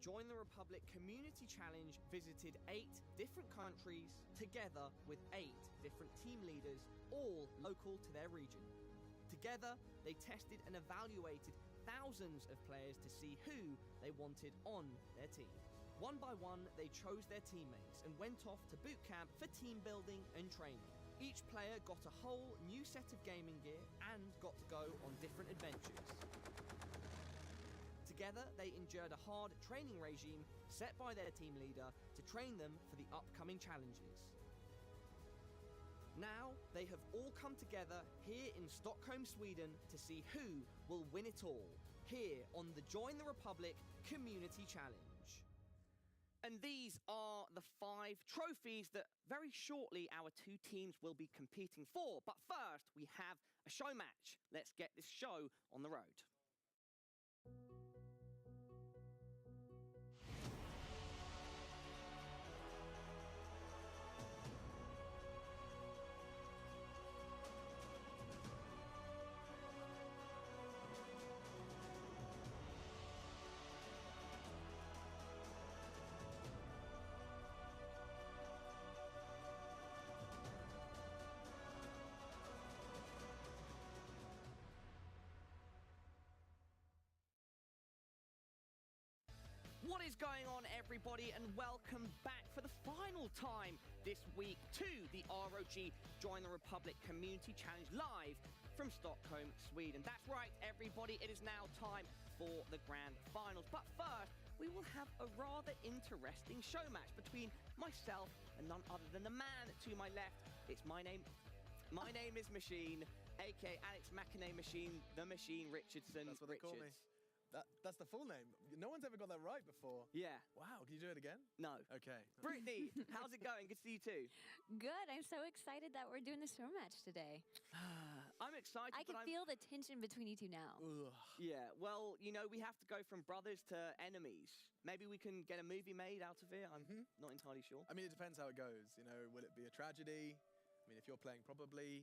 Join the Republic Community Challenge visited 8 different countries, together with 8 different team leaders, all local to their region. Together, they tested and evaluated thousands of players to see who they wanted on their team. One by one, they chose their teammates and went off to boot camp for team building and training. Each player got a whole new set of gaming gear and got to go on different adventures. Together, they endured a hard training regime set by their team leader to train them for the upcoming challenges. Now, they have all come together here in Stockholm, Sweden to see who will win it all, here on the Join the Republic Community Challenge. And these are the 5 trophies that very shortly our 2 teams will be competing for. But first, we have a show match. Let's get this show on the road. What is going on, everybody, and welcome back for the final time this week to the ROG Join the Republic Community Challenge live from Stockholm, Sweden. That's right, everybody, it is now time for the grand finals. But first, we will have a rather interesting show match between myself and none other than the man to my left. It's my name is Machine, aka Alex McInerney Machine, the Machine Richardson. That's what they call me. That's the full name. No one's ever got that right before. Yeah. Wow, can you do it again? No. Okay. Brittany, how's it going? Good to see you too. Good. I'm so excited that we're doing this show match today. I'm excited. I can feel the tension between you two now. Ugh. Yeah, well, you know, we have to go from brothers to enemies. Maybe we can get a movie made out of it. I'm not entirely sure. I mean, it depends how it goes. You know, will it be a tragedy? I mean, if you're playing, probably.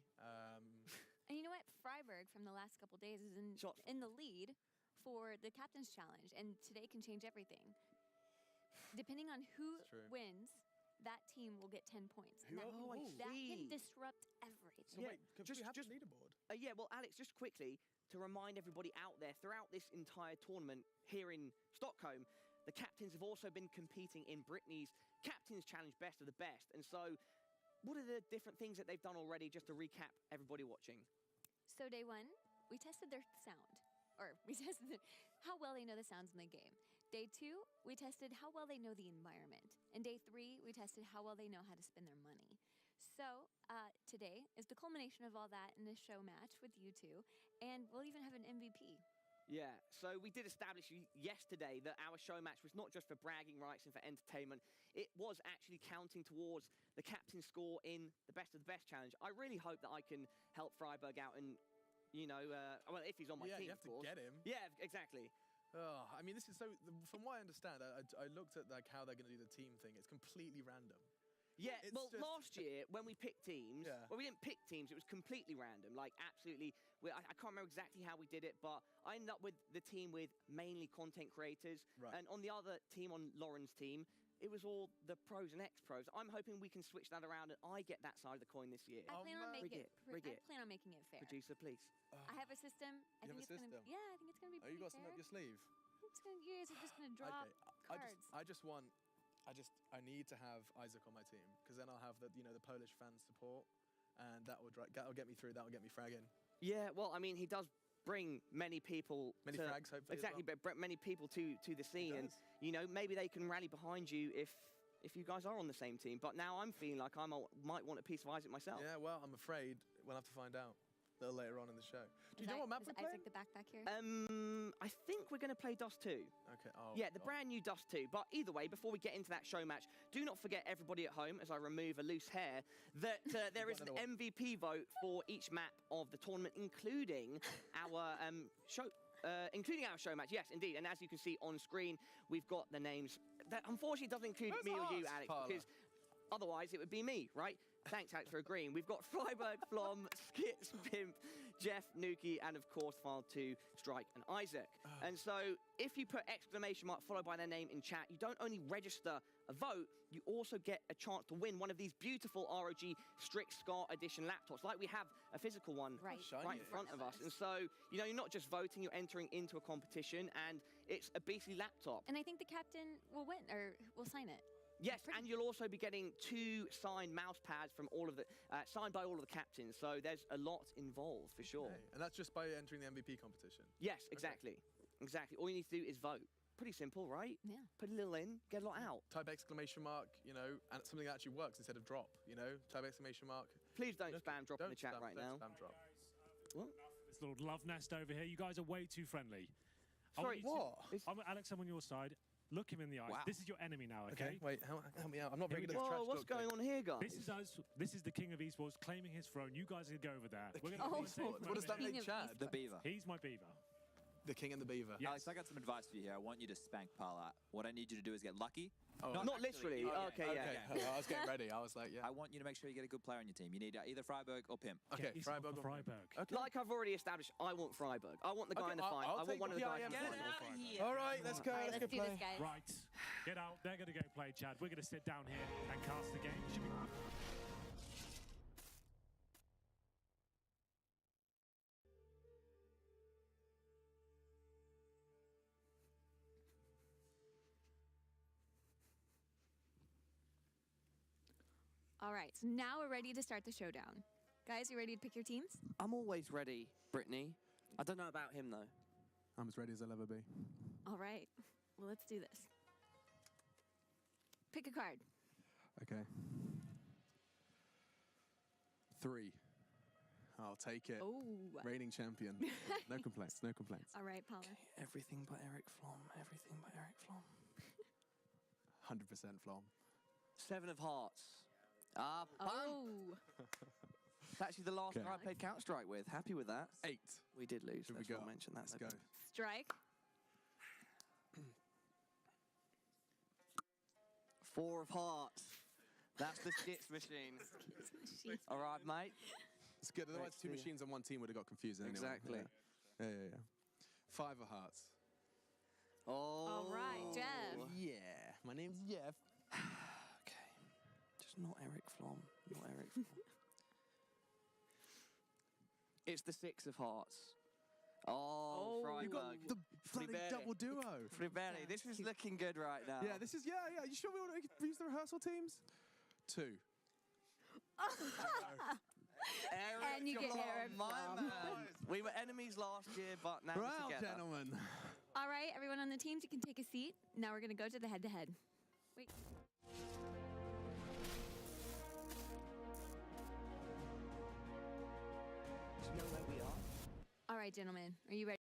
And you know what? Freiburg from the last couple days is in the lead for the Captain's Challenge, and today can change everything. Depending on who wins, that team will get 10 points. And that can disrupt everything. So wait, do we have a leaderboard? Yeah, well, Alex, just quickly, to remind everybody out there, throughout this entire tournament here in Stockholm, the captains have also been competing in Brittany's Captain's Challenge Best of the Best. And so, what are the different things that they've done already, just to recap everybody watching? So day 1, we tested their sound. Or we tested how well they know the sounds in the game. Day 2, we tested how well they know the environment. And day 3, we tested how well they know how to spend their money. So today is the culmination of all that in this show match with you two, and we'll even have an MVP. Yeah, so we did establish yesterday that our show match was not just for bragging rights and for entertainment. It was actually counting towards the captain's score in the Best of the Best challenge. I really hope that I can help Freiburg out and, you know, well, if he's on my team, Yeah, you have to get him. Yeah, exactly. Oh, I mean, this is so, from what I understand, I looked at like how they're going to do the team thing. It's completely random. Yeah, well, last year, when we picked teams, well, we didn't pick teams, it was completely random. Like, absolutely, I can't remember exactly how we did it, but I ended up with the team with mainly content creators. Right. And on the other team, on Lauren's team, it was all the pros and ex-pros. I'm hoping we can switch that around and I get that side of the coin this year. I plan on making it fair. Producer, please. I have a system. I think it's going to be, I think it's going to be pretty you got fair. something up your sleeve? You guys are just going to drop cards. I need to have Isaac on my team, because then I'll have the Polish fans support, and that'll get me through. That'll get me fragging. Yeah, well, I mean, he does bring many people, frags, hopefully. Exactly, but many people to the scene, and maybe they can rally behind you if you guys are on the same team. But now I'm feeling like I might want a piece of Isaac myself. Yeah, well, I'm afraid we'll have to find out a little later on in the show. Do you know what map we're playing? Isaac the backpack here? I think we're going to play Dust 2. Okay. Oh, yeah, the brand new Dust 2. But either way, before we get into that show match, do not forget, everybody at home, as I remove a loose hair, that there is an MVP vote for each map of the tournament, including our show match. Yes, indeed. And as you can see on screen, we've got the names. That unfortunately doesn't include me or you, Alex, because otherwise it would be me, right? Thanks, Alex, for agreeing. We've got Freiburg, Flom, Skits, Pimp, Jeff, Nuki, and of course, File 2, Strike, and Isaac. And so, if you put exclamation mark followed by their name in chat, you don't only register a vote, you also get a chance to win one of these beautiful ROG Strict Scar Edition laptops, like we have a physical one Right. in front of us. And so, you know, you're not just voting, you're entering into a competition, and it's a beastly laptop. And I think the captain will win, or will sign it. Yes, and you'll also be getting 2 signed mouse pads from all of the signed by all of the captains. So there's a lot involved for sure. Okay. And that's just by entering the MVP competition. Yes, exactly, exactly. All you need to do is vote. Pretty simple, right? Yeah. Put a little in, get a lot out. Type exclamation mark, you know, and something that actually works instead of drop. You know, type exclamation mark. Please don't Look, spam drop in the chat right now. Spam drop. What? This little love nest over here. You guys are way too friendly. Sorry, What? Alex, I'm on your side. Look him in the eyes. Wow. This is your enemy now, okay? Wait, help me out. I'm not very good at this Whoa, trash what's talk going thing. on here, guys? This is us. This is the king of esports claiming his throne. You guys are going to go over there. We're going to Oh. be safe What does that King make of Chad? The beaver. He's my beaver. The king and the beaver. Yeah. Alex, I got some advice for you here. I want you to spank Parla. What I need you to do is get lucky. Oh, Not literally. Okay, okay. yeah. I was getting ready. I was like, yeah. I want you to make sure you get a good player on your team. You need either Freiburg or Pimp. Okay, Get yourself Freiburg. a Freiburg. Okay. Like I've already established, I want Freiburg. I want the guy in the final. I I'll want one of the take guys in the the final. Freiburg. All right, let's go. All right, let's do play. this, guys. Right. Get out. They're going to go play, Chad. We're going to sit down here and cast the game. Should be... All right, so now we're ready to start the showdown. Guys, you ready to pick your teams? I'm always ready, Brittany. I don't know about him though. I'm as ready as I'll ever be. All right, well, let's do this. Pick a card. Okay. 3. I'll take it. Oh. Reigning champion. No complaints. No complaints. All right, Paula. Everything but Eric Flom. Everything but Eric Flom. 100% Flom. 7 of hearts. Oh. It's actually the last Okay. guy I played Counter-Strike with. Happy with that. 8. We did lose. Should we Let's go? not mention that. Let's go. Strike. 4 of hearts. That's the skits machine. All right, mate. It's good. Otherwise, Let's 2 see. machines on one team would have got confusing anyway. Exactly. Yeah. 5 of hearts. Oh. All right, Jeff. Yeah. My name's Jeff. Okay. Just not Eric Flom. Not Eric Flom. It's the 6 of hearts. Oh, Freiburg. You got the bloody Freiburg. double duo. Fribelli. This is looking good right now. Yeah, this is, yeah. You sure we want to use the rehearsal teams? 2. Eric And you get Flom, Eric my Flom. man. We were enemies last year, but now we're Well, together. gentlemen. All right, everyone on the teams, you can take a seat. Now we're going to go to the head-to-head. Wait. Do you know where we are? All right, gentlemen, are you ready?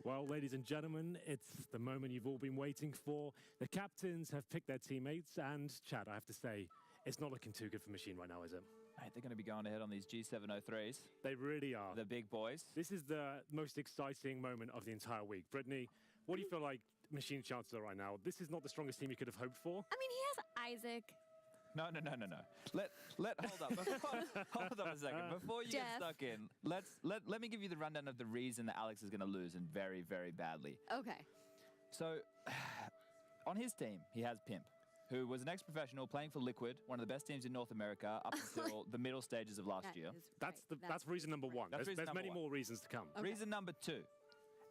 Well, ladies and gentlemen, it's the moment you've all been waiting for. The captains have picked their teammates, and Chad, I have to say, it's not looking too good for Machine right now, is it? Mate, they're going to be going ahead on these G703s. They really are. The big boys. This is the most exciting moment of the entire week. Brittany, what do you feel like Machine's chances are right now? This is not the strongest team you could have hoped for. I mean, he has Isaac. No. Hold up. Hold up a second. Before you get stuck in, let me give you the rundown of the reason that Alex is going to lose, and very, very badly. Okay. So, on his team, he has Pimp, who was an ex-professional playing for Liquid, one of the best teams in North America up until the middle stages of last year. That's reason number one. That's There's many more reasons to come. Okay. Reason number 2.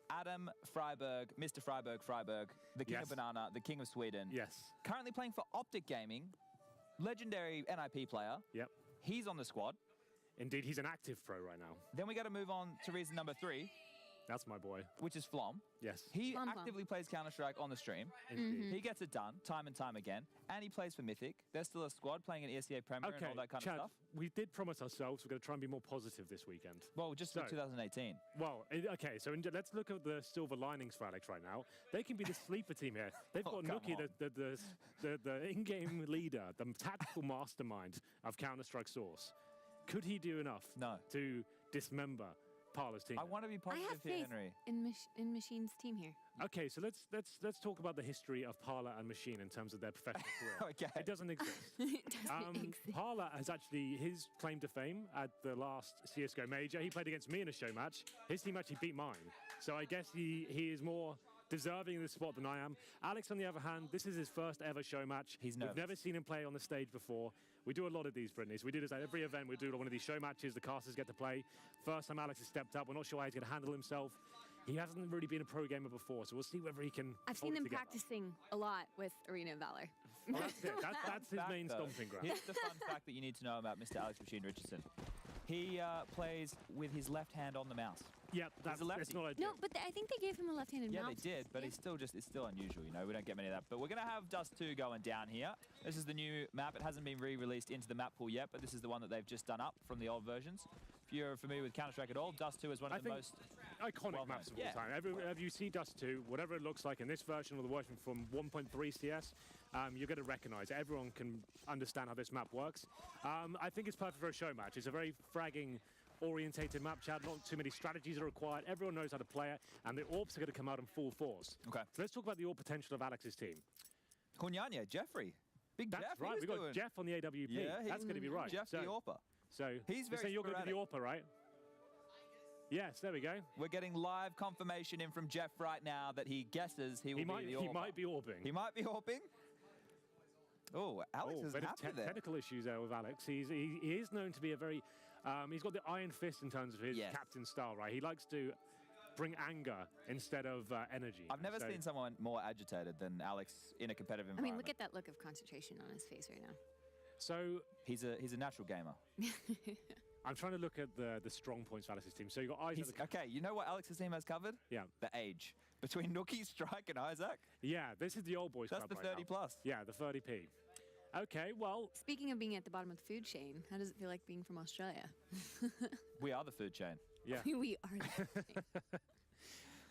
Adam Freiberg, Mr. Freiberg, the king of Banana, the king of Sweden. Yes. Currently playing for Optic Gaming, legendary NIP player. Yep. He's on the squad. Indeed, he's an active pro right now. Then we got to move on to reason number 3, That's my boy. which is Flom. Yes. He Flom. actively plays Counter-Strike on the stream. Indeed. He gets it done time and time again. And he plays for Mythic. There's still a squad playing in ESEA Premier and all that kind Chad, of stuff. we did promise ourselves we're going to try and be more positive this weekend. Well, just for 2018. Well, okay, so let's look at the silver linings for Alex right now. They can be the sleeper team here. They've got come Nookie, on. the in-game leader, the tactical mastermind of Counter-Strike Source. Could he do enough to dismember Parla's team? I want to be I positive have here, faith Henry. in Machine's team here. Okay, so let's talk about the history of Parla and Machine in terms of their professional career. Okay. It doesn't exist. It doesn't exist. Parla has actually his claim to fame at the last CS:GO major. He played against me in a show match. His team actually beat mine. So I guess he is more deserving of this spot than I am. Alex, on the other hand, this is his first ever show match. He's nervous. We've never seen him play on the stage before. We do a lot of these, Brittany. So we do this at every event. We do one of these show matches. The casters get to play. First time Alex has stepped up. We're not sure how he's going to handle himself. He hasn't really been a pro gamer before, so we'll see whether he can. I've seen him practicing a lot with Arena of Valor. Well, that's it. That's his main stomping ground. Here's the fun fact that you need to know about Mr. Alex Machine Richardson. He plays with his left hand on the mouse. Yeah, that's a lefty. not ideal. No, but I think they gave him a left-handed Yeah, mouse. they did, but it's still unusual, you know. We don't get many of that. But we're going to have Dust 2 going down here. This is the new map. It hasn't been re-released into the map pool yet, but this is the one that they've just done up from the old versions. If you're familiar with Counter-Strike at all, Dust 2 is one of the most iconic maps of all time. If you see Dust 2, whatever it looks like in this version or the version from 1.3 CS, you're going to recognize it. Everyone can understand how this map works. I think it's perfect for a show match. It's a very fragging orientated map, Chad. Not too many strategies are required. Everyone knows how to play it, and the AWPs are going to come out in full force. Okay. So let's talk about the AWP potential of Alex's team. Kunyanya, Jeffrey. Big That's Jeff. right. We've got Jeff on the AWP. Yeah, that's going to be right. Jeff the AWPer. So he's very you're going to be the sporadic. AWPer, right? Yes, there we go. We're getting live confirmation in from Jeff right now that he guesses he will be the AWPer. He might be AWPing. He might be AWPing. Oh, Alex is bit happy of there. technical issues there with Alex. He is known to be a very... he's got the iron fist in terms of his captain style, right? He likes to bring anger instead of energy. I've never seen someone more agitated than Alex in a competitive environment. I mean, look at that look of concentration on his face right now. So he's a natural gamer. I'm trying to look at the strong points of Alex's team. So you got Isaac. Okay, you know what Alex's team has covered? Yeah. The age. Between Nookie, Strike, and Isaac. Yeah, this is the old boys That's club the right 30 now. plus. Yeah, the 30p. Okay, well... Speaking of being at the bottom of the food chain, how does it feel like being from Australia? We are the food chain. Yeah. We are the food chain.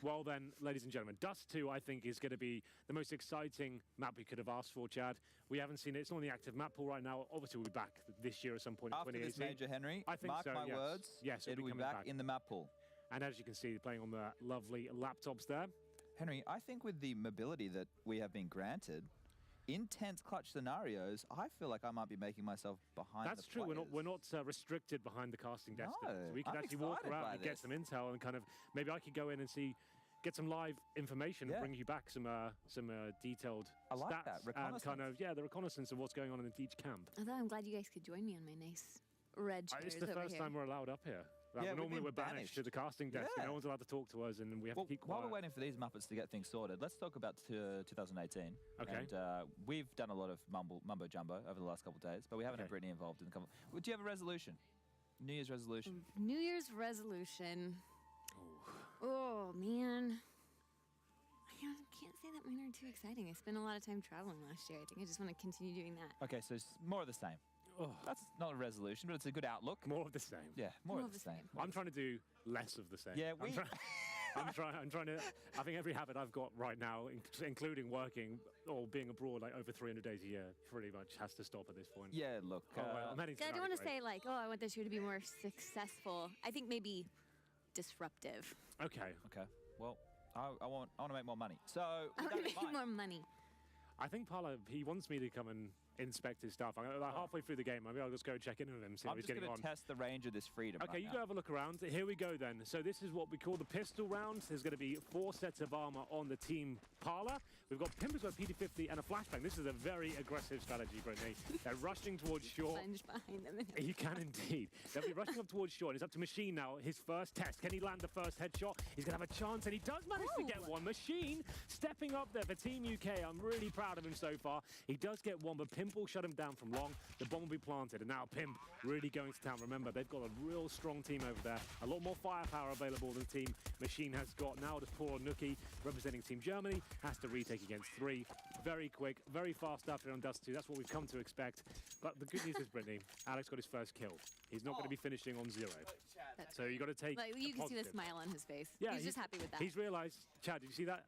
Well then, ladies and gentlemen, Dust 2, I think, is going to be the most exciting map we could have asked for, Chad. We haven't seen it. It's not in the active map pool right now. Obviously, we'll be back this year at some point in After 2018. this major, Henry, I think mark so, my yes. words, Yes, it'll be coming back in the map pool. And as you can see, playing on the lovely laptops there. Henry, I think with the mobility that we have been granted, intense clutch scenarios, I feel like I might be making myself behind That's the true. players. We're not restricted behind the casting desk. No, We can I'm actually walk excited around by and get this. some intel and kind of maybe I could go in and get some live information and bring you back some detailed I like stats that, and reconnaissance. the reconnaissance of what's going on in each camp. Although I'm glad you guys could join me on my nice red chairs It's the over first here. time we're allowed up here. Yeah, we've normally been we're banished to the casting desk. Yeah. No one's allowed to talk to us, and we have Well, to keep while quiet. we're waiting for these Muppets to get things sorted, let's talk about 2018. Okay. And we've done a lot of mumbo jumbo over the last couple of days, but we haven't had Okay. Brittany involved in the couple. Do you have a resolution? New Year's resolution? New Year's resolution. Oh, man. I can't say that mine are too exciting. I spent a lot of time traveling last year. I think I just want to continue doing that. Okay, so it's more of the same. Oh, That's not a resolution, but it's a good outlook. more of the same. Yeah, more of the same. I'm trying to do less of the same. Yeah, I'm I'm trying to. I think every habit I've got right now, including working or being abroad like over 300 days a year, pretty much has to stop at this point. Yeah, look. I'm heading to I don't want to United, say like, oh, I want this year to be more successful. I think maybe disruptive. right? Okay. Okay. Well, I want to make more money. So I with want to that in make mind- more money. I think Paula, he wants me to come and inspect his stuff. I'm like halfway through the game. Maybe I'll just go check in with him, see how I'm he's just getting going on. to test the range of this freedom. Okay, right you now. go have a look around. Here we go then. So this is what we call the pistol round. There's going to be 4 sets of armor on the team Parla. We've got Pimp, who's got a PD-50 and a flashbang. This is a very aggressive strategy, Brittany. They're rushing towards short. Sponge behind them. You can indeed. They'll be rushing up towards short. It's up to Machine now. His first test. Can he land the first headshot? He's going to have a chance, and he does manage to get one. Machine stepping up there for Team UK. I'm really proud of him so far. He does get one, but Pimp will shut him down from long. The bomb will be planted, and now Pimp really going to town. Remember, they've got a real strong team over there. A lot more firepower available than Team Machine has got. Now just poor Nookie, representing Team Germany, has to retake against 3. Very quick, very fast after on Dust 2. That's what we've come to expect. But the good news is, Brittany, Alex got his first kill. He's not going to be finishing on 0. That's So you got to take Like, you can see the positive. smile on his face. Yeah, he's just happy with that. He's realised, Chad, did you see that?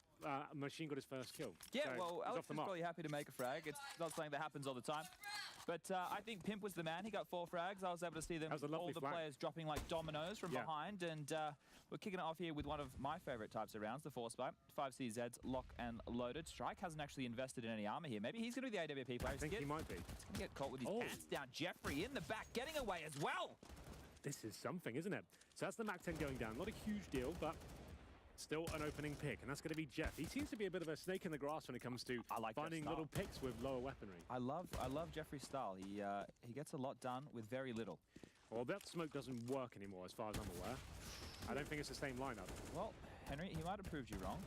Machine got his first kill. Yeah, So well, he's Alex off the is mark. probably happy to make a frag. It's not something that happens all the time. But I think Pimp was the man. He got 4 frags. I was able to see them, That was a all lovely the flag. players dropping like dominoes from Yeah. behind. And we're kicking it off here with one of my favourite types of rounds, the 4-spike. 5CZs, lock and loaded. Strike hasn't actually invested in any armor here. Maybe he's going to be the AWP player. I think he might be. He's going to get caught with his Oh. pants down. Jeffrey in the back, getting away as well. This is something, isn't it? So that's the Mac 10 going down. Not a huge deal, but still an opening pick. And that's going to be Jeff. He seems to be a bit of a snake in the grass when it comes to I like that finding style. little picks with lower weaponry. I love Jeffrey's style. He gets a lot done with very little. Well, that smoke doesn't work anymore, as far as I'm aware. I don't think it's the same lineup. Well, Henry, he might have proved you wrong.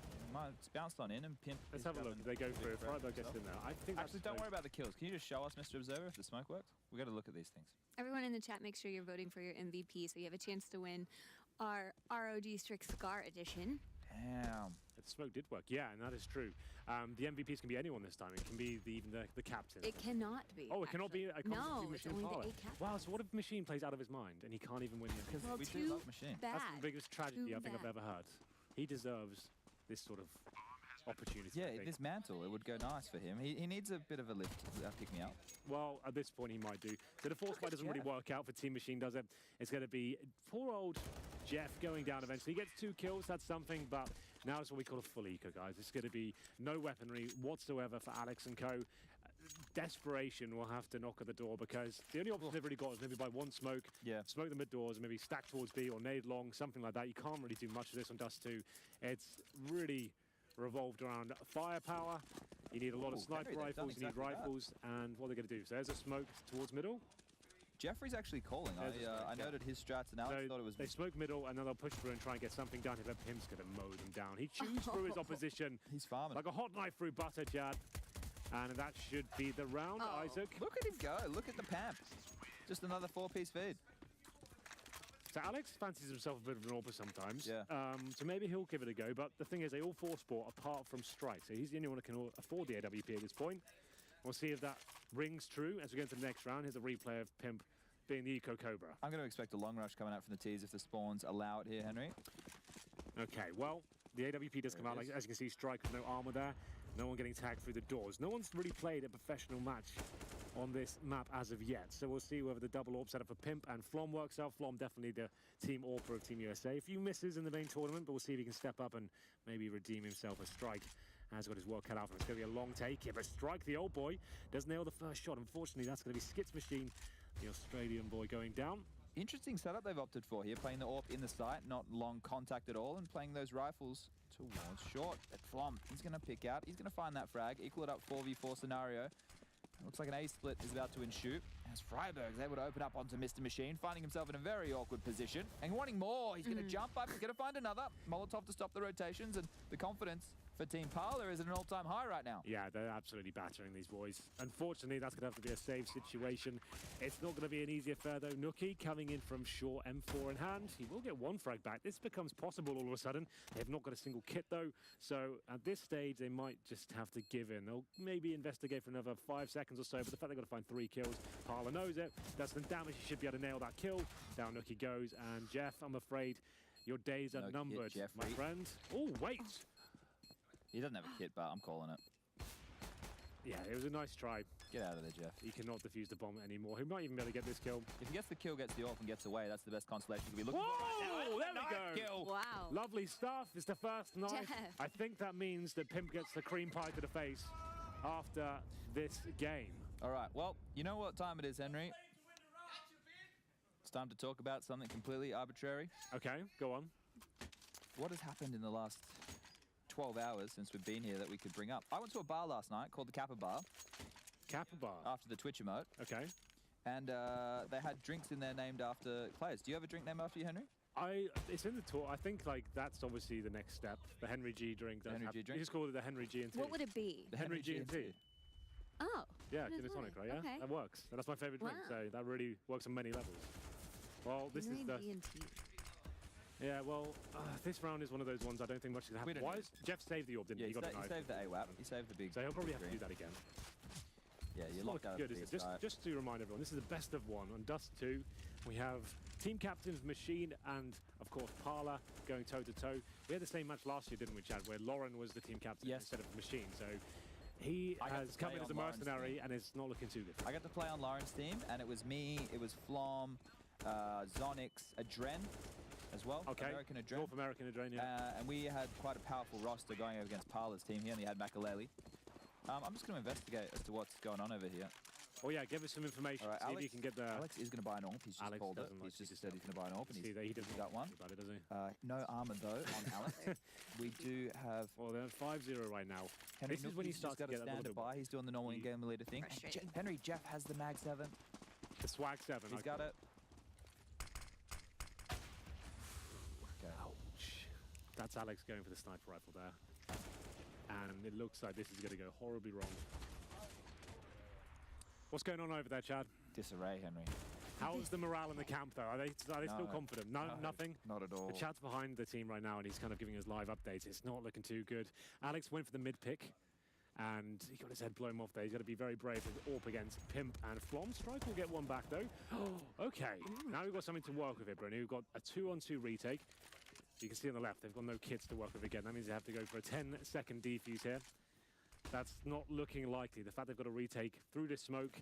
It's bounced on in and Pimp. Let's is have a look. grabbing They go the through. big frag Freiburg gets himself. in there. I think that's Actually, don't worry about the kills. Can you just show us, Mr. Observer, if the smoke works? We got to look at these things. Everyone in the chat, make sure you're voting for your MVP so you have a chance to win our ROG Strict Scar edition. Damn. The smoke did work. Yeah, and that is true. The MVPs can be anyone this time. It can be even the captain. It cannot be. Oh, it cannot be a No, constantly it's Machine only the Parla. 8 captains. Wow, so what if Machine plays out of his mind and he can't even win the Well, we too do love Machine. bad. That's the biggest tragedy Too I think I've bad. ever heard. He deserves this sort of opportunity. I Yeah, think. this mantle, it would go nice for him. He needs a bit of a lift, pick me up. Well, at this point, he might do. So the force Look fight at doesn't really Jeff. work out for Team Machine, does it? It's going to be poor old Jeff going down eventually. He gets 2 kills, that's something, but now it's what we call a full eco, guys. It's going to be no weaponry whatsoever for Alex and co. Desperation will have to knock at the door because the only option they've really got is maybe by 1 smoke, Yeah. smoke the mid doors, and maybe stack towards B or nade long, something like that. You can't really do much of this on Dust 2. It's really revolved around firepower. You need a lot of Ooh, sniper Henry, they've done rifles, you need exactly that. rifles, and what are they going to do? So there's a smoke towards middle. Jeffrey's actually calling. There's a smoke, I yeah. noted his strats and Alex So thought it was... they smoke middle, and then they'll push through and try and get something done. But Pim's going to mow them down. He chews through his opposition He's farming. like a hot knife through butter, Chad. And that should be the round, Oh. Isaac. Look at him go. Look at the pamp. Just another 4-piece feed. So Alex fancies himself a bit of an AWP sometimes. Yeah. So maybe he'll give it a go. But the thing is, they all 4-sport apart from Strike. So he's the only one that can afford the AWP at this point. We'll see if that rings true as we get into the next round. Here's a replay of Pimp being the Eco Cobra. I'm going to expect a long rush coming out from the T's if the spawns allow it here, Henry. Okay, well, the AWP does There come it out, is. like, as you can see, Strike with no armor there. No one getting tagged through the doors. No one's really played a professional match on this map as of yet. So we'll see whether the double AWP setup for Pimp and Flom works out. Flom definitely the team AWPer of Team USA. A few misses in the main tournament, but we'll see if he can step up and maybe redeem himself as Strike has got his work cut out for him. It's going to be a long take here, but Strike, the old boy, does nail the first shot. Unfortunately, that's going to be Skits Machine, the Australian boy, going down. Interesting setup they've opted for here, playing the AWP in the sight, not long contact at all, and playing those rifles towards short. At Flom, he's going to pick out, he's going to find that frag, equal it up 4v4 scenario. Looks like an A split is about to ensue. As Freiburg's able to open up onto Mr. Machine, finding himself in a very awkward position. And wanting more, he's going to jump up, he's going to find another. Molotov to stop the rotations, and the confidence for Team Parla is at an all-time high right now. Yeah, they're absolutely battering these boys. Unfortunately, that's going to have to be a save situation. It's not going to be an easy affair, though. Nookie coming in from short, M4 in hand. He will get 1 frag back. This becomes possible all of a sudden. They've not got a single kit, though. So at this stage, they might just have to give in. They'll maybe investigate for another 5 seconds or so, but the fact they've got to find 3 kills, Parla knows it. That's the damage. He should be able to nail that kill. Down Nookie goes, and Jeff, I'm afraid, Your days are No kit, numbered, my Jeffrey. friend. Oh, wait. He doesn't have a kit, but I'm calling it. Yeah, it was a nice try. Get out of there, Jeff. He cannot defuse the bomb anymore. He might even be able to get this kill. If he gets the kill, gets the AWP, and gets away, that's the best consolation he could be looking for right Whoa, now. there we Nice go. Kill. Wow. Lovely stuff. It's the first knife. Jeff. I think that means that Pimp gets the cream pie to the face after this game. All right, well, you know what time it is, Henry? It's time to talk about something completely arbitrary. Okay, go on. What has happened in the last 12 hours since we've been here that we could bring up? I went to a bar last night called the Kappa Bar Kappa bar. after the Twitch emote, Okay. and they had drinks in there named after players. Do you have a drink named after you, Henry? It's in the tour. I think like that's obviously the next step. The Henry G drink. The Henry G drink? You just call it the Henry G and T. What would it be? The Henry G and T. Oh. Yeah, Guinness Guinness Tonic, Tonic, right? Yeah, okay. that works. And that's my favorite drink. Wow. So that really works on many levels. Well, this Henry is the. D&T. Yeah, well, this round is one of those ones I don't think much is going to We happen. don't Why need is Jeff saved the orb, didn't Yeah, he? he, He got sa- a he knife. saved the AWAP. He saved the big. So he'll probably have to green. do that again. Yeah, you're Not locked out good, of is this it? guy. Just to remind everyone, this is the best of one. On Dust 2, we have team captains Machine and, of course, Parla going toe-to-toe. We had the same match last year, didn't we, Chad, where Lauren was the team captain Yes. instead of Machine. So he I got has to come play in as a on Lauren's mercenary team. and it's not looking too good. I got to play on Lauren's team, and it was me, it was Flom, Zonix, Adren as well. Okay, American Adren. North American Adrian, yeah. And we had quite a powerful roster going over against Parla's team. He only had Makaleli. I'm just going to investigate as to what's going on over here. Oh, yeah, give us some information. All right, See if Alex, you can get the... Alex is going to buy an AWP. He's just Alex called it. doesn't like He's to just said he's going to buy an AWP, and See he's that he doesn't got one. about it, does he? No armor, though, on Alex. We do have... Well, they're 5-0 right now. Henry This is when he Nookie's starts just to got get a stand little by. bit... He's doing the normal He- in-game leader thing. Frustrating. Henry, Jeff has the Mag 7. The Swag 7. He's okay. got it. Ouch. That's Alex going for the sniper rifle there. And it looks like this is going to go horribly wrong. What's going on over there, Chad? Disarray, Henry. How's the morale in the camp, though? Are they still No. confident? No, nothing? Not at all. The Chad's behind the team right now, and he's kind of giving us live updates. It's not looking too good. Alex went for the mid pick, and he got his head blown off there. He's got to be very brave with AWP against Pimp and Flom. Strike will get one back, though. Okay, now we've got something to work with here, Bruni. We've got a 2-on-2 retake. You can see on the left, they've got no kits to work with again. That means they have to go for a 10-second defuse here. That's not looking likely. The fact they've got a retake through this smoke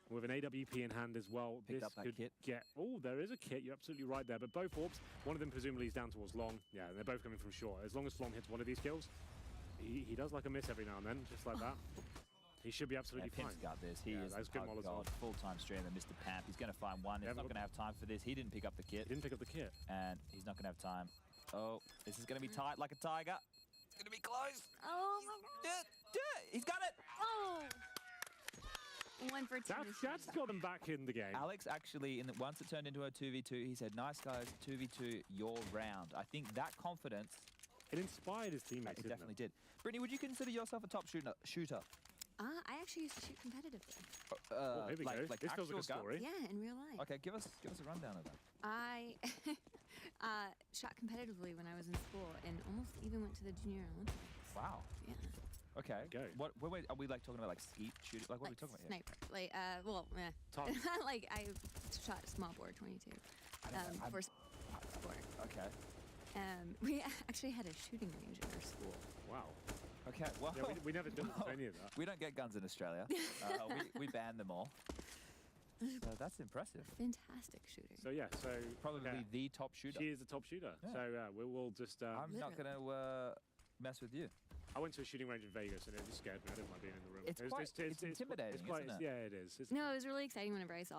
with an AWP in hand as well. Picked this up that could kit. get... Oh, there is a kit. You're absolutely right there. But both orbs, one of them presumably is down towards long. Yeah, they're both coming from short. As long as Flom hits one of these kills, he does like a miss every now and then, just like that. He should be absolutely Yeah, fine. Pimp's got this. He Yeah, is that's the good pug Molotov. god, full-time streamer, Mr. Pamp. He's going to find one. He's Yeah, not but- going to have time for this. He didn't pick up the kit, He didn't pick up the kit. and he's not going to have time. Oh, this is going to be tight like a tiger. It's going to be close. Oh my god. He's got it. Oh. 1 for 2. That's got him back in the game. Alex actually, once it turned into a 2v2, he said, "Nice guys, 2v2, your round." I think that confidence, It inspired his teammates, it didn't definitely did. Brittany, would you consider yourself a top shooter? I actually used to shoot competitively. Oh, here we go. Like This feels like a actual gun? story. Yeah, in real life. Okay, give us a rundown of that. I shot competitively when I was in school and almost even went to the Junior Olympics. Wow. Yeah. Okay. Go. Wait, are we like talking about like skeet shooting? Like what are we talking about here? Sniper. Like, well, Target. like I shot small bore 22 for sport. Okay. We actually had a shooting range at our school. Wow. Okay. Well, Yeah, we never did well, any of that. we don't get guns in Australia. We ban them all. So that's impressive. Fantastic shooter. So yeah, so Probably okay. the top shooter. She is the top shooter. Yeah. So we'll just. I'm not going to mess with you. I went to a shooting range in Vegas and it just scared me. I didn't mind being in the room. It's intimidating, isn't it? Yeah, it is. It's, No, it was really exciting whenever I saw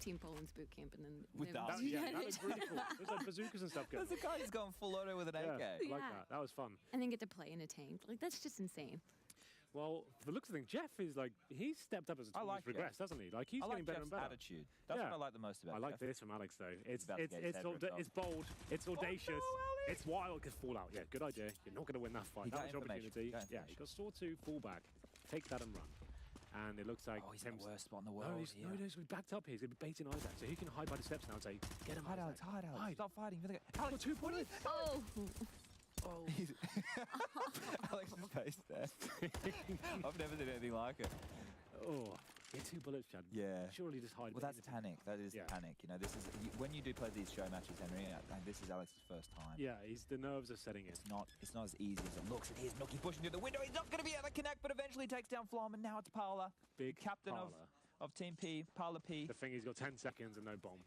Team Poland's boot camp and then With they the were- army. yeah, that was really cool. There's like bazookas and stuff going There's a guy who's going full auto with an Yeah, AK. I like Yeah. that. That was fun. and then get to play in a tank. Like that's just insane. Well, for the looks of things, Jeff is like, he's stepped up as a I team. like He's progressed, hasn't he? Like, he's I like getting better Jeff's and better. attitude. That's Yeah. what I like the most about I like Jeff. this from Alex, though. It's about to get his head ripped off. it's bold, it's audacious, Alex! it's wild. Good Fallout, yeah, good idea. You're not going to win that fight. He got That was your information. opportunity. He got Yeah, he got saw to fall back, take that and run. And it looks like Oh, he's in Tim's... the worst spot in the No, world. he's backed up here. He's going to be baiting Isaac, so he can hide by the steps now and say, get him, Hide, Alex. Hide, Alex. Hide. Stop fighting. Alex, 2 points. Oh, Oh. Alex's face there. I've never seen anything like it. Oh. Yeah, 2 bullets, Chad. Yeah. Surely just hide. Well, that's panic. That is Yeah. panic. You know, this is when you do play these show matches, Henry. This is Alex's first time. Yeah, the nerves are setting in. It's not as easy as it looks. And here's Nookie pushing through the window. He's not going to be able to connect, but eventually takes down Flom, and now it's Parla, Big captain Parla. of Team P, Parla P. The thing, he's got 10 seconds and no bomb.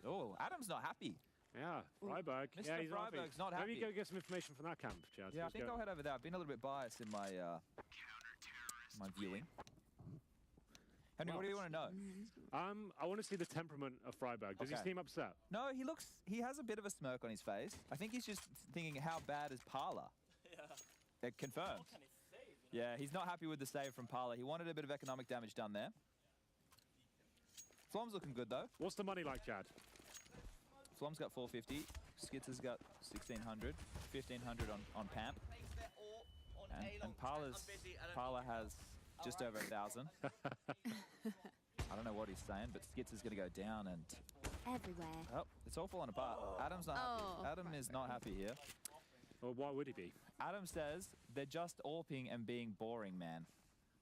Oh, Adam's not happy. Yeah, Freiburg. Mr. Yeah, he's Freiburg's not happy. Maybe go get some information from that camp, Chad. Yeah, I Let's think go. I'll head over there. I've been a little bit biased in my viewing. Henry, what do you want to know? I want to see the temperament of Freiburg. Does he Okay. seem upset? No, he has a bit of a smirk on his face. I think he's just thinking, how bad is Parla? Yeah. Confirmed. Yeah, he's not happy with the save from Parla. He wanted a bit of economic damage done there. Flom's looking good, though. What's the money like, Chad? Flom's got 450. Skitz has got 1,600. 1,500 on Pamp. And Parla has just over 1,000. I don't know what he's saying, but Skitz is going to go down and... Everywhere. Oh, it's all falling apart. Adam's not happy. Oh, Adam is not happy here. Well, why would he be? Adam says they're just AWPing and being boring, man.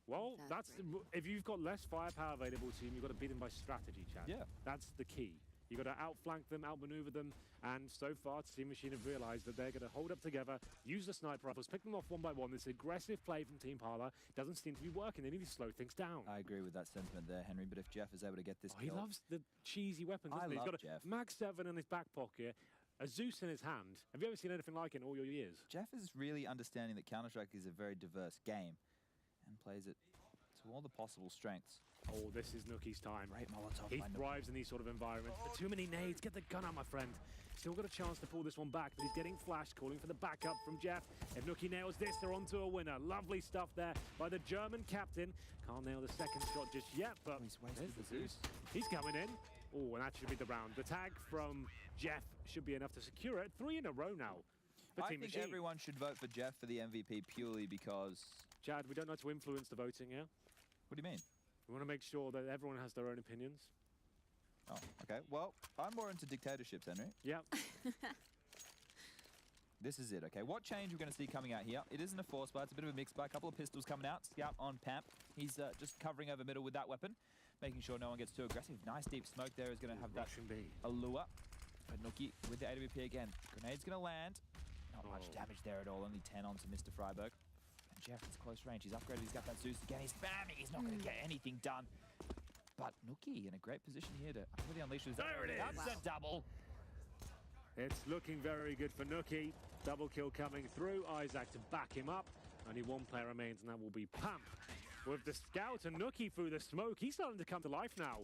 Well, Exactly. if you've got less firepower available to him, you've got to beat them by strategy, Chad. Yeah. That's the key. You've got to outflank them, outmaneuver them, and so far, Team Machine have realized that they're going to hold up together, use the sniper rifles, pick them off one by one. This aggressive play from Team Parla doesn't seem to be working. They need to slow things down. I agree with that sentiment there, Henry, but if Jeff is able to get this He kill... loves the cheesy weapons, I doesn't he? He's love got a Jeff. Mag 7 in his back pocket, a Zeus in his hand. Have you ever seen anything like it in all your years? Jeff is really understanding that Counter-Strike is a very diverse game and plays it to all the possible strengths. Oh, this is Nookie's time. Great Molotov He by Nookie. thrives in these sort of environments. But too many nades. Get the gun out, my friend. Still got a chance to pull this one back, but he's getting flashed, calling for the backup from Jeff. If Nookie nails this, they're on to a winner. Lovely stuff there by the German captain. Can't nail the second shot just yet, but He's wasted there's the Zeus. He's coming in. Oh, and that should be the round. The tag from Jeff should be enough to secure it. 3 in a row now. For I Team think Machine. everyone should vote for Jeff for the MVP purely because... Chad, we don't know how to influence the voting here. What do you mean? We want to make sure that everyone has their own opinions. Oh, okay. Well, I'm more into dictatorships, Henry. Yeah. This is it, okay? What change we're going to see coming out here? It isn't a force bar, it's a bit of a mix by a couple of pistols coming out. Scout on Pamp. He's just covering over middle with that weapon, making sure no one gets too aggressive. Nice deep smoke there is going to have that Russian B. allure. But Nookie with the AWP again. Grenade's going to land. Not much Oh. damage there at all, only 10 onto Mr. Freiburg. And Jeff is close range. He's upgraded, he's got that Zeus again. He's spamming, he's not going to get anything done. But Nookie in a great position here to really unleash his... There it is. That's a double. It's looking very good for Nookie. Double kill coming through. Isaac to back him up. Only one player remains, and that will be Pamp. With the scout and Nookie through the smoke, he's starting to come to life now.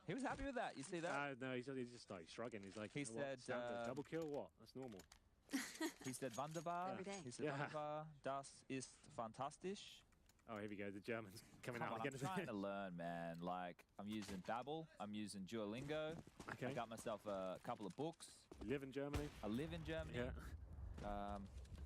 He was happy with that, you see that? No, he's just like shrugging. He's like, He you know what, said, Santa, double kill, what? That's normal. He said, Wunderbar. Every day. He said, Yeah. Wunderbar, das ist fantastisch. Oh, here we go. The German's coming Come out on, again. I'm trying to learn, man. Like, I'm using Babbel, I'm using Duolingo. Okay. I got myself a couple of books. You live in Germany? I live in Germany. Yeah.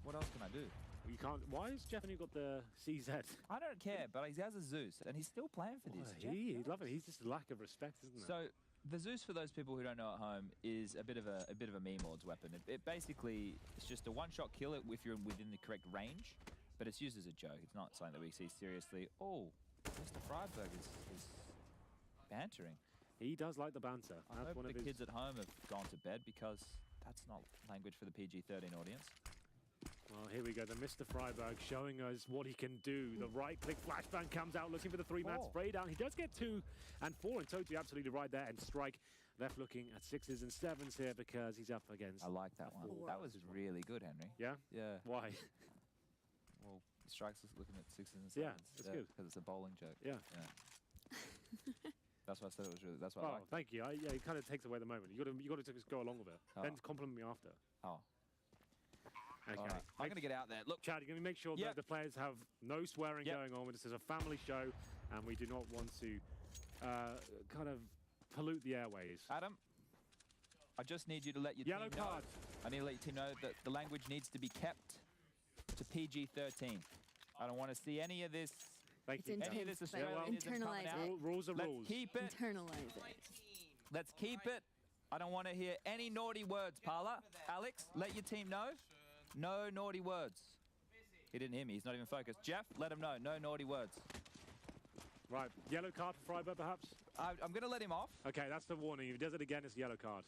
What else can I do? You can't. Why has Jeffany got the CZ? I don't care, but he has a Zeus, and he's still playing for this. Jeff He's does. loving it. He's just a lack of respect, isn't it? So the Zeus, for those people who don't know at home, is a bit of a meme lord's weapon. It basically it's just a one-shot kill it if you're within the correct range, but it's used as a joke. It's not something that we see seriously. Oh, Mr. Freiburg is bantering. He does like the banter. I That's hope one of the his. kids at home have gone to bed because that's not language for the PG-13 audience. Well, here we go. The Mr. Freiburg showing us what he can do. The right-click flashbang comes out, looking for the 3-man Four. spray down. He does get 2 and 4, and totally absolutely right there. And Strike left looking at 6s and 7s here because he's up against. I like that one. four That was as well. really good, Henry. Yeah. Yeah. Why? Well, Strike's looking at 6s and 7s. Yeah, that's good. Because it's a bowling joke. Yeah. That's why I said it was really. That's why I Oh, liked it. thank you. Yeah, it kind of takes away the moment. You got to just go along with it. Oh. Then compliment me after. Oh. Okay. All right. I'm going to get out there. Look, Chad, you're going to make sure Yep. that the players have no swearing Yep. going on. This is a family show, and we do not want to kind of pollute the airways. Adam, I just need you to let your Yellow team card. know. I need to let your team know that the language needs to be kept to PG-13. I don't want to see any of this. Thank It's you. Any of this intense, but Australianism coming internalize out. it. Rules are Let's rules. keep it. Internalize it. Let's keep it. I don't want to hear any naughty words, Parla. Alex, let your team know. No naughty words. He didn't hear me. He's not even focused. Jeff, let him know. No naughty words. Right, yellow card for Freiburg, perhaps? I'm going to let him off. Okay, that's the warning. If he does it again, it's a yellow card.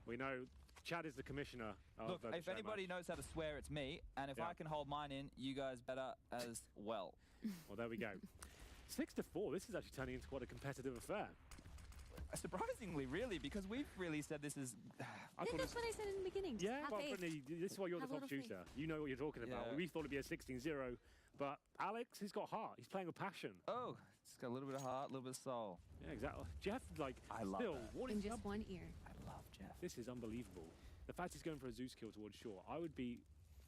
We know Chad is the commissioner of Look, the if anybody knows how to swear, it's me. And if Yeah. I can hold mine in, you guys better as well. Well, there we go. 6-4. This is actually turning into quite a competitive affair. Surprisingly, really, because we've really said this is... I Yeah, thought that's what I said in the beginning. Just Yeah, have well, faith. Brittany, this is why you're the Have a top little faith. shooter. You know what you're talking about. Yeah. We thought it'd be a 16-0, but Alex, he's got heart. He's playing with passion. Oh, it's got a little bit of heart, a little bit of soul. Yeah, exactly. Jeff, like, I love still, that. what In is just up? one ear. I love Jeff. This is unbelievable. The fact he's going for a Zeus kill towards Shaw, I would be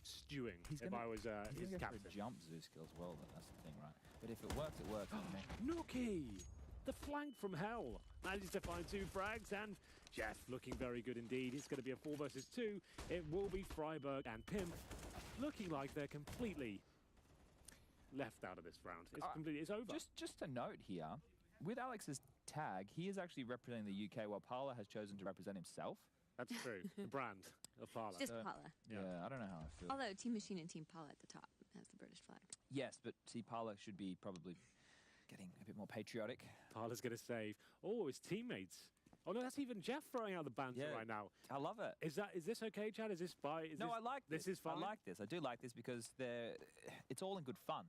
stewing He's if gonna- I was He's his gonna go for captain. a jump Zeus skill as well, but that's the thing, right? But if it works, it works. doesn't it? Nookie! The flank from hell. Manages to find 2 frags, and Jeff looking very good indeed. It's going to be a 4 versus 2. It will be Freiburg and Pimp looking like they're completely left out of this round. It's over. Just a note here, with Alex's tag, he is actually representing the UK, while Parla has chosen to represent himself. That's true. The brand of Parla. It's just Paula. Yeah, I don't know how I feel. Although Team Machine and Team Paula at the top has the British flag. Yes, but see, Parla should be probably getting a bit more patriotic. Parla's going to save. Oh, his teammates. Oh no, that's even Jeff throwing out the banter Yeah. right now. I love it. Is this okay, Chad? Is this by? No, I like this. This is fine. I like this. I do like this because it's all in good fun.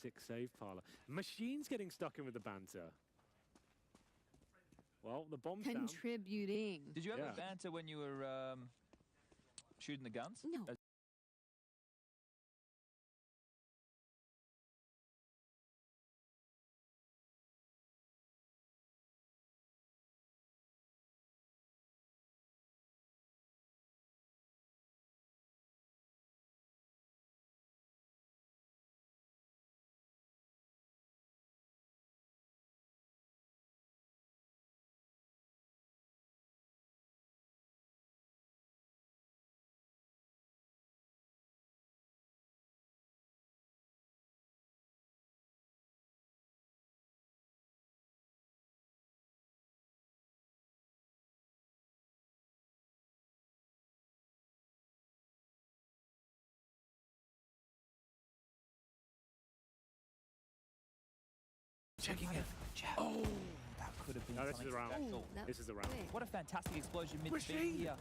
6 save, Parla. Machine's getting stuck in with the banter. Well, the bomb's down. Contributing. Did you ever Yeah. banter when you were shooting the guns? No. Checking it. Oh, that could have been No, this something is the round. special. That This is the round. quick. What a fantastic explosion mid-speed Machine! here.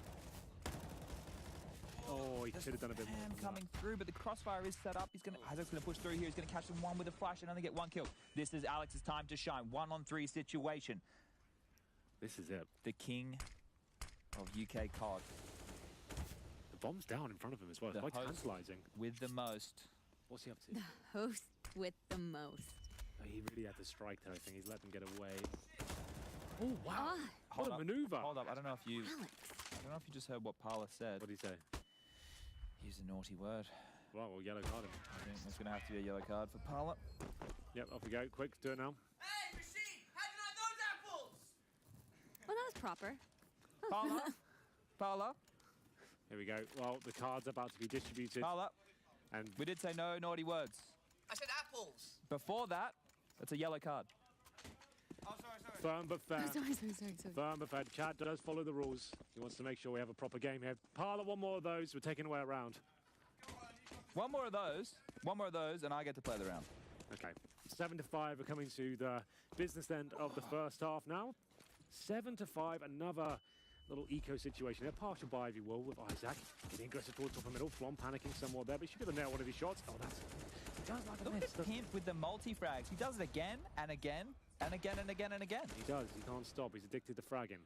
Oh, he should have done a bit more. Ham than that. coming through, but the crossfire is set up. Isaac's going to push through here. He's going to catch them one with a flash and only get 1 kill. This is Alex's time to shine. 1-on-3 situation. This is it. The king of UK COD The bomb's down in front of him as well. It's The quite host. tantalising. with the most. What's he up to? The host with the most. Oh, he really had to strike there, I think. He's let them get away. Oh, wow. Ah, What a manoeuvre. Hold up. I don't know if you Alex. just heard what Parla said. What did he say? Use a naughty word. Well, we'll yellow card him. I think there's going to have to be a yellow card for Parla. Yep, off we go. Quick, do it now. Hey, Machine! How'd you like those apples? Well, that was proper. Parla. Parla. Here we go. Well, the card's about to be distributed. Parla. And We did say no naughty words. I said apples. Before that, that's a yellow card. Oh, sorry. firm but fair. Sorry. Firm but fair. Chad does follow the rules. He wants to make sure we have a proper game here. Parla, one more of those. We're taking away a round. One more of those, and I get to play the round. Okay. 7-5. We're coming to the business end of the first half now. 7-5. Another little eco situation. A partial buy, if you will, with Isaac. Getting aggressive towards top of middle. Flom panicking somewhat there, but he should have nailed one of his shots. Oh, that's... He does like a Look miss, at doesn't Pimp with the multi-frags. He does it again and again and again and again and again. he? He does. He can't stop. He's addicted to fragging.